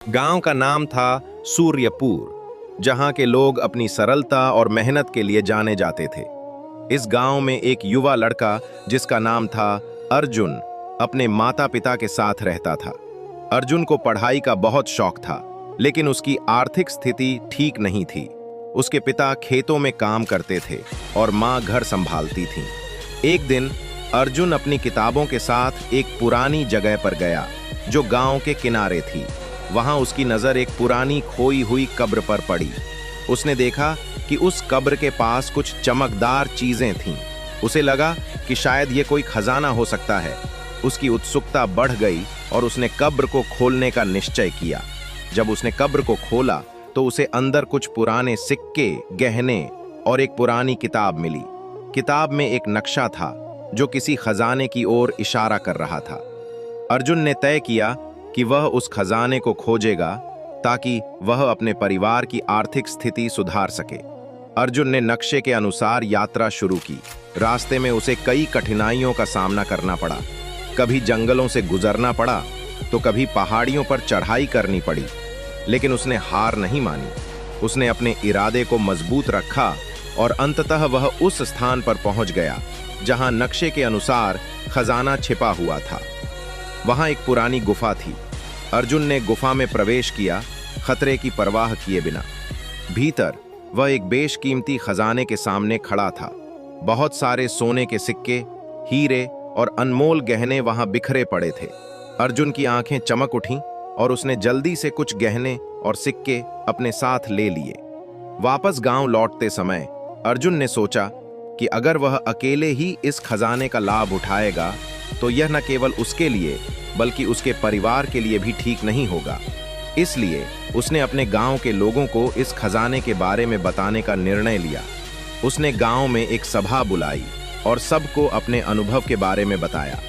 गांव का नाम था सूर्यपुर, जहां के लोग अपनी सरलता और मेहनत के लिए जाने जाते थे। इस गांव में एक युवा लड़का जिसका नाम था अर्जुन अपने माता पिता के साथ रहता था। अर्जुन को पढ़ाई का बहुत शौक था, लेकिन उसकी आर्थिक स्थिति ठीक नहीं थी। उसके पिता खेतों में काम करते थे और माँ घर संभालती थी। एक दिन अर्जुन अपनी किताबों के साथ एक पुरानी जगह पर गया जो गांव के किनारे थी। वहां उसकी नजर एक पुरानी खोई हुई कब्र पर पड़ी। उसने देखा कि उस कब्र के पास कुछ चमकदार चीजें थीं। उसे लगा कि शायद ये कोई खजाना हो सकता है। उसकी उत्सुकता बढ़ गई और उसने कब्र को खोलने का निश्चय किया। जब उसने कब्र को खोला तो उसे अंदर कुछ पुराने सिक्के, गहने और एक पुरानी किताब मिली। किताब में एक नक्शा था जो किसी खजाने की ओर इशारा कर रहा था। अर्जुन ने तय किया कि वह उस खजाने को खोजेगा ताकि वह अपने परिवार की आर्थिक स्थिति सुधार सके। अर्जुन ने नक्शे के अनुसार यात्रा शुरू की। रास्ते में उसे कई कठिनाइयों का सामना करना पड़ा। कभी जंगलों से गुजरना पड़ा तो कभी पहाड़ियों पर चढ़ाई करनी पड़ी, लेकिन उसने हार नहीं मानी। उसने अपने इरादे को मजबूत रखा और अंततः वह उस स्थान पर पहुंच गया जहां नक्शे के अनुसार खजाना छिपा हुआ था। वहां एक पुरानी गुफा थी। अर्जुन ने गुफा में प्रवेश किया, खतरे की परवाह किए बिना। भीतर वह एक बेशकीमती खजाने के सामने खड़ा था। बहुत सारे सोने के सिक्के, हीरे और अनमोल गहने वहां बिखरे पड़े थे। अर्जुन की आंखें चमक उठीं और उसने जल्दी से कुछ गहने और सिक्के अपने साथ ले लिए। वापस गांव लौटते समय अर्जुन ने सोचा कि अगर वह अकेले ही इस खजाने का लाभ उठाएगा तो यह न केवल उसके लिए बल्कि उसके परिवार के लिए भी ठीक नहीं होगा। इसलिए उसने अपने गांव के लोगों को इस खजाने के बारे में बताने का निर्णय लिया। उसने गांव में एक सभा बुलाई और सबको अपने अनुभव के बारे में बताया।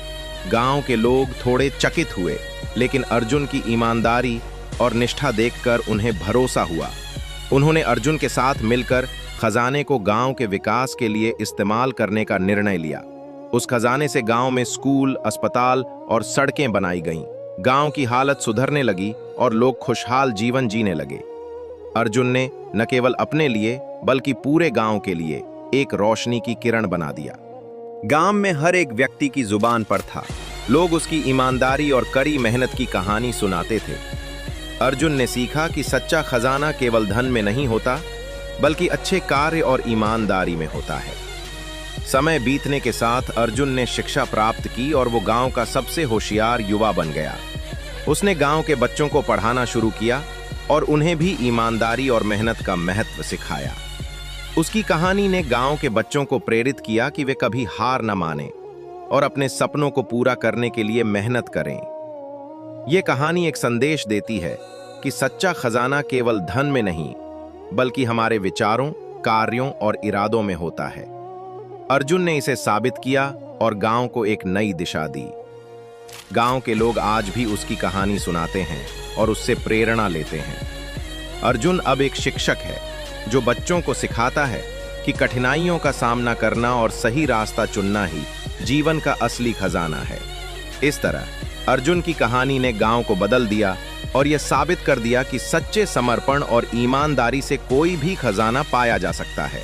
गांव के लोग थोड़े चकित हुए, लेकिन अर्जुन की ईमानदारी और निष्ठा देखकर उन्हें भरोसा हुआ। उन्होंने अर्जुन के साथ मिलकर खजाने को गांव के विकास के लिए इस्तेमाल करने का निर्णय लिया। उस खजाने से गांव में स्कूल, अस्पताल और सड़कें बनाई गईं। गांव की हालत सुधरने लगी और लोग खुशहाल जीवन जीने लगे। अर्जुन ने न केवल अपने लिए बल्कि पूरे गांव के लिए एक रोशनी की किरण बना दिया। गांव में हर एक व्यक्ति की जुबान पर था। लोग उसकी ईमानदारी और कड़ी मेहनत की कहानी सुनाते थे। अर्जुन ने सीखा कि सच्चा खजाना केवल धन में नहीं होता, बल्कि अच्छे कार्य और ईमानदारी में होता है। समय बीतने के साथ अर्जुन ने शिक्षा प्राप्त की और वो गांव का सबसे होशियार युवा बन गया। उसने गांव के बच्चों को पढ़ाना शुरू किया और उन्हें भी ईमानदारी और मेहनत का महत्व सिखाया। उसकी कहानी ने गांव के बच्चों को प्रेरित किया कि वे कभी हार न मानें और अपने सपनों को पूरा करने के लिए मेहनत करें। ये कहानी एक संदेश देती है कि सच्चा खजाना केवल धन में नहीं, बल्कि हमारे विचारों, कार्यों और इरादों में होता है। अर्जुन ने इसे साबित किया और गांव को एक नई दिशा दी। गांव के लोग आज भी उसकी कहानी सुनाते हैं और उससे प्रेरणा लेते हैं। अर्जुन अब एक शिक्षक है जो बच्चों को सिखाता है कि कठिनाइयों का सामना करना और सही रास्ता चुनना ही जीवन का असली खजाना है। इस तरह अर्जुन की कहानी ने गांव को बदल दिया और यह साबित कर दिया कि सच्चे समर्पण और ईमानदारी से कोई भी खजाना पाया जा सकता है।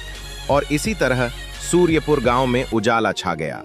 और इसी तरह सूर्यपुर गांव में उजाला छा गया।